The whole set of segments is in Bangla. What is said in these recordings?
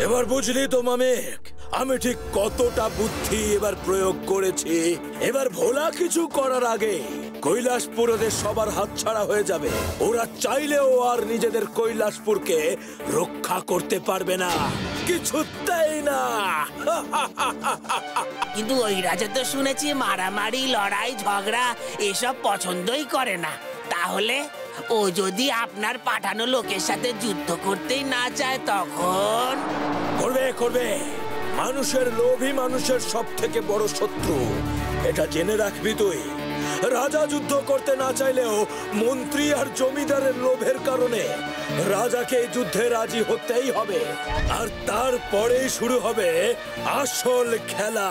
এবার বুঝলি তো মামেক, আমি ঠিক কতটা বুদ্ধি এবার প্রয়োগ করেছি। এবার ভোলা কিছু করার আগে কৈলাসপুর ওদের সবার হাতছাড়া হয়ে যাবে। ওরা চাইলেও আর নিজেদের কৈলাসপুরকে রক্ষা করতে পারবে না, কিছুতেই না। কিন্তু ওই রাজা তো শুনেছি মারামারি, লড়াই, ঝগড়া এসব পছন্দই করে না। তাহলে ও যদি আপনার পাঠানো লোকের সাথে যুদ্ধ করতেই না চায় তখন? করবে। মানুষের লোভই মানুষের সব থেকে বড় শত্রু, এটা জেনে রাখবি তুই। রাজা যুদ্ধ করতে না চাইলেও মন্ত্রী আর জমিদারের লোভের কারণে রাজাকে এই যুদ্ধে রাজি হতেই হবে, আর তারপরেই শুরু হবে আসল খেলা।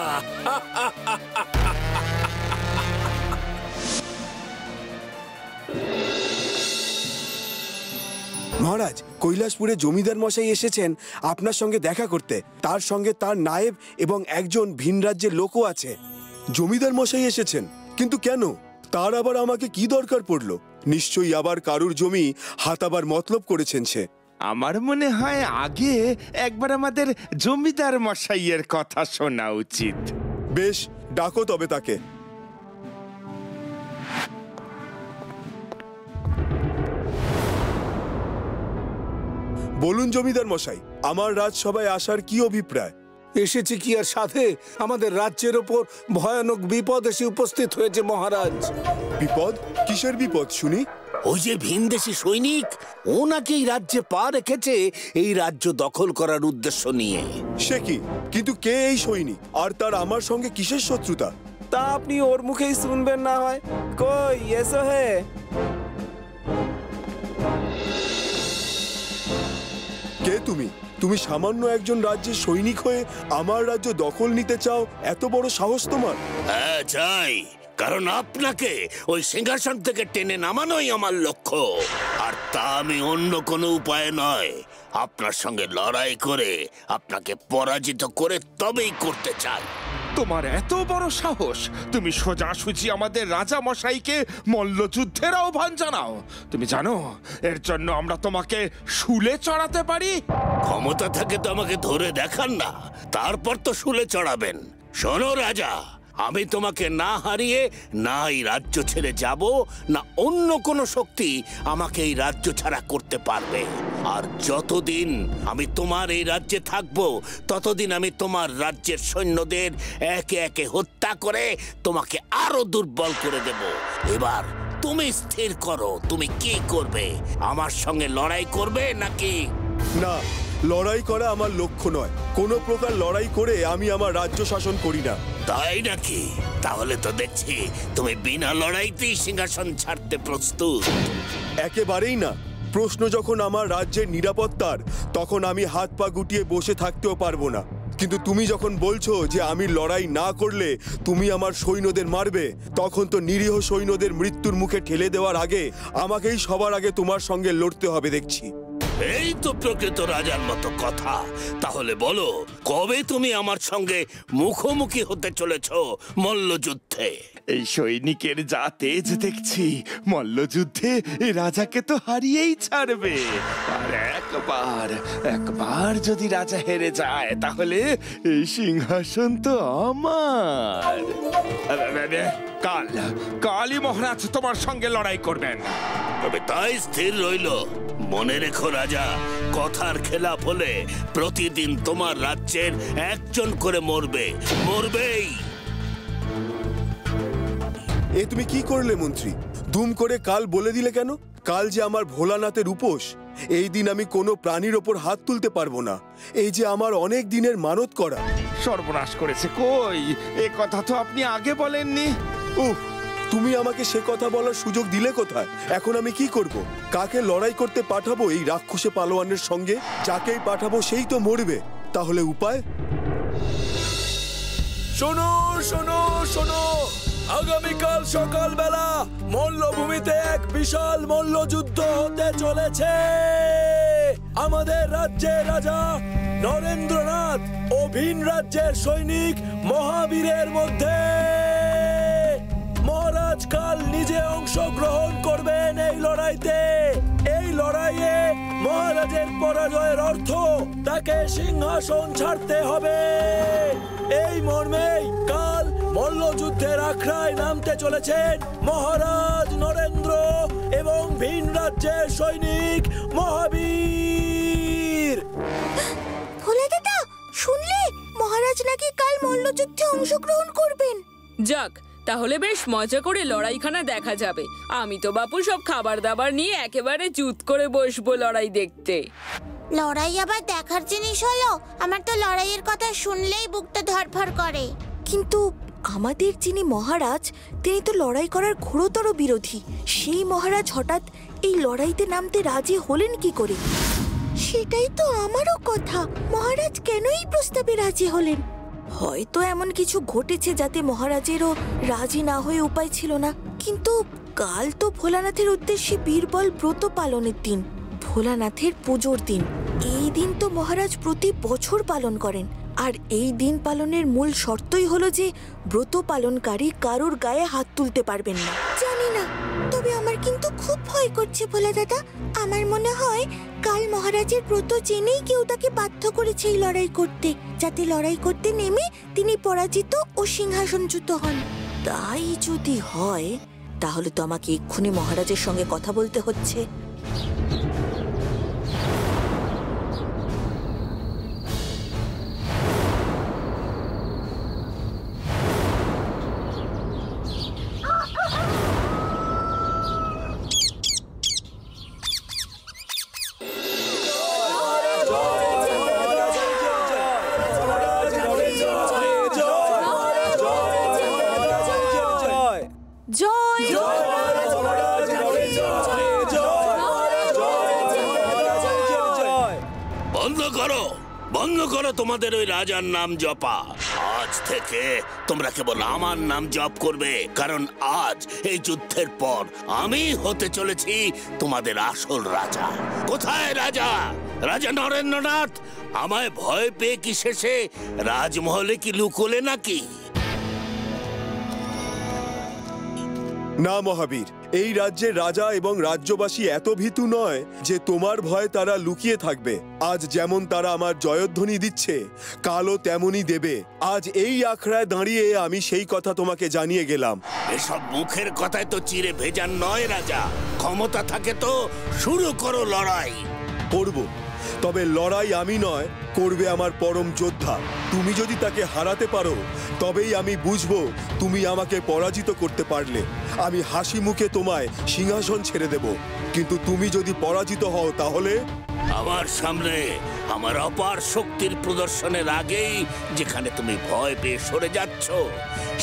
মহারাজ, কৈলাসপুরে জমিদার মশাই এসেছেন আপনার সঙ্গে দেখা করতে। তার সঙ্গে তার নায়েব এবং একজন ভিন রাজ্যের লোকও আছে। জমিদার মশাই এসেছেন, কিন্তু কেন? তার আবার আমাকে কি দরকার পড়লো? নিশ্চয়ই আবার কারুর জমি হাতাবার মতলব করেছেন সে। আমার মনে হয় আগে একবার আমাদের জমিদার মশাইয়ের কথা শোনা উচিত। বেশ, ডাকো তবে তাকে। বলুন জমিদার মশাই, আমার রাজসভায় আসার কি অভিপ্রায়? এসেছে কি আর সাথে আমাদের রাজ্যের ওপর ভয়ানক বিপদ এসে উপস্থিত হয়েছে মহারাজ। বিপদ? কিসের বিপদ শুনি? ওই যে ভিনদেশী সৈনিক, ও নাকি এই রাজ্যে পা রেখেছে এই রাজ্য দখল করার উদ্দেশ্য নিয়ে। সে কি? কিন্তু কে এই সৈনিক, আর তার আমার সঙ্গে কিসের শত্রুতা? তা আপনি ওর মুখেই শুনবেন না হয়। কই এসো হে। কে তুমি? তুমি সামান্য একজন রাজ্যের সৈনিক হয়ে আমার রাজ্য দখল নিতে চাও? এত বড় সাহস তোমার? হ্যাঁ চাই, কারণ আপনাকে ওই সিংহাসন থেকে টেনে নামানোই আমার লক্ষ্য। আর তা আমি অন্য কোনো উপায় নয়, আপনার সঙ্গে লড়াই করে আপনাকে পরাজিত করে তবেই করতে চাই। তোমার এত বড় সাহস, তুমি সোজাসুজি আমাদের রাজা মশাইকে মল্লযুদ্ধের আহ্বান জানাও? তুমি জানো এর জন্য আমরা তোমাকে শুলে চড়াতে পারি? ক্ষমতা থাকে তো আমাকে ধরে দেখান না, তারপর তো শুলে চড়াবেন। শোনো রাজা, আমি তোমাকে না হারিয়ে না এই রাজ্য ছেড়ে যাব, না অন্য কোনো শক্তি আমাকে এই রাজ্য ছাড়া করতে পারবে। আর যতদিন আমি তোমার এই রাজ্যে থাকবো ততদিন আমি তোমার রাজ্যের সৈন্যদের একে একে হত্যা করে তোমাকে আরো দুর্বল করে দেব। এবার তুমি স্থির করো, তুমি কি করবে? আমার সঙ্গে লড়াই করবে নাকি? না, লড়াই করা আমার লক্ষ্য নয়। কোনো প্রকার লড়াই করে আমি আমার রাজ্য শাসন করি না। তাই নাকি? তাহলে তো দেখছি তুমি বিনা লড়াইতেই সিংহাসন ছাড়তে প্রস্তুত। একেবারেই না। প্রশ্ন যখন আমার রাজ্যের নিরাপত্তার, তখন আমি হাত পা গুটিয়ে বসে থাকতেও পারবো না। কিন্তু তুমি যখন বলছো যে আমি লড়াই না করলে তুমি আমার সৈন্যদের মারবে, তখন তো নিরীহ সৈন্যদের মৃত্যুর মুখে ঠেলে দেওয়ার আগে আমাকেই সবার আগে তোমার সঙ্গে লড়তে হবে দেখছি। এই তো প্রকৃত রাজার মতো কথা। তাহলে বলো, কবে তুমি আমার সঙ্গে মুখোমুখি হতে চলেছ মল্লযুদ্ধে? এই সৈনিকের যা তেজ দেখছি, মল্লযুদ্ধে এই রাজাকে তো হারিয়েই ছাড়বে। আর একবার যদি রাজা হেরে যায় তাহলে এই সিংহাসন তো আমার। কালই মহারাজ তোমার সঙ্গে লড়াই করবেন। তবে তাই স্থির রইল। মনে রেখো রাজা, কথার খেলাপ হলে প্রতিদিন তোমার রাজ্যের একজন করে মরবেই। এ তুমি কি করলে মন্ত্রী? দুম করে কাল বলে দিলে কেন? কাল যে আমার ভোলানাথের উপোস, এই দিন আমি কোনো প্রাণীর ওপর হাত তুলতে পারবো না। এই যে আমার অনেক দিনের মানত করা। সর্বনাশ করেছে। কই, এ কথা তো আপনি আগে বলেননি। উফ, তুমি আমাকে সে কথা বলার সুযোগ দিলে কোথায়? এখন আমি কি করব? কাকে লড়াই করতে পাঠাবো এই রাক্ষসে পালোয়ানের সঙ্গে? যাকেই পাঠাবো সেই তো মরবে। তাহলে উপায়? শোনো শোনো শোনো, আগামীকাল সকালবেলা মল্লভূমিতে এক বিশাল মল্লযুদ্ধ হতে চলেছে। আমাদের রাজ্যের রাজা নরেন্দ্রনাথ ও ভিন রাজ্যের সৈনিক মহাবীরের মধ্যে। মহারাজ কাল নিজে অংশগ্রহণ করবেন এই লড়াইতে। এই লড়াইয়ে মহারাজ মহারাজের পরাজয়ের অর্থ তাকে সিংহাসন ছাড়তে হবে। এই মর্মেই কাল মল্লযুদ্ধের আখড়ায় নামতে চলেছেন মহারাজ নরেন্দ্র এবং ভিন রাজ্যের সৈনিক মহাবীর। ভোলা দাদা, শুনলে মহারাজ নাকি কাল মল্লযুদ্ধে অংশগ্রহণ করবেন। যাক, তাহলে বেশ মজা করে লড়াইখানা দেখা যাবে। আমি তো বাপু সব খাবার দাবার নিয়ে একেবারে জুত করে বসবো লড়াই দেখতে। লড়াই আবার দেখার জিনিস হলো? আমার তো লড়াইয়ের কথা শুনলেই বুকটা ধড়ফড় করে। কিন্তু আমাদের যিনি মহারাজ, তিনি তো লড়াই করার ঘোরতর বিরোধী। সেই মহারাজ হঠাৎ এই লড়াইতে নামতে রাজি হলেন কি করে? সেটাই তো আমারও কথা। মহারাজ কেন এই প্রস্তাবে রাজি হলেন? হয়তো এমন কিছু ঘটেছে যাতে মহারাজেরও রাজি না হয়ে উপায় ছিল না। কিন্তু কাল তো ভোলানাথের উদ্দেশ্যে বীরবল ব্রত পালনের দিন, ভোলানাথের পুজোর দিন। এই দিন তো মহারাজ প্রতি বছর পালন করেন। আর এই দিন পালনের মূল শর্তই হলো যে ব্রত পালনকারী কারোর গায়ে হাত তুলতে পারবেন না। জানি না, তবে আমার কিন্তু খুব ভয় করছে ভোলা দাদা। আমার মনে হয় কাল মহারাজের ব্রত জেনেই কেউ তাকে বাধ্য করেছে এই লড়াই করতে, যাতে লড়াই করতে নেমে তিনি পরাজিত ও সিংহাসনচ্যুত হন। তাই যদি হয়, তাহলে তো আমাকে এক্ষুনি মহারাজের সঙ্গে কথা বলতে হচ্ছে। বন্ধ করো তোমাদের ওই রাজার নাম জপা। আজ থেকে তোমরা কেবল আমার নাম জপ করবে, কারণ আজ এই যুদ্ধের পর আমি হতে চলেছি তোমাদের আসল রাজা। কোথায় রাজা? রাজা নরেন্দ্রনাথ আমায় ভয় পেয়ে কি শেষে রাজমহলে কি লুকোলে নাকি? না মহাবীর, এই রাজ্যের রাজা এবং রাজ্যবাসী এত ভীতু নয় যে তোমার ভয়ে তারা লুকিয়ে থাকবে। আজ যেমন তারা আমার জয়ধ্বনি দিচ্ছে, কালও তেমনই দেবে। আজ এই আখড়ায় দাঁড়িয়ে আমি সেই কথা তোমাকে জানিয়ে গেলাম। এসব মুখের কথায় তো চিরে ভেজান নয় রাজা। ক্ষমতা থাকে তো শুরু করো লড়াই। করব, তবে লড়াই আমি নয়, করবে আমার পরম যোদ্ধা। তুমি যদি তাকে হারাতে পারো, তবেই আমি বুঝবো তুমি আমাকে পরাজিত করতে পারলে। আমি হাসি মুখে তোমায় সিংহাসন ছেড়ে দেব। কিন্তু তুমি যদি পরাজিত হও, তাহলে আমার সামনে আমার অপার শক্তির প্রদর্শনের আগেই যেখানে তুমি ভয় পেয়ে সরে যাচ্ছ,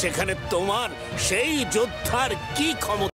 সেখানে তোমার সেই যোদ্ধার কি ক্ষমতা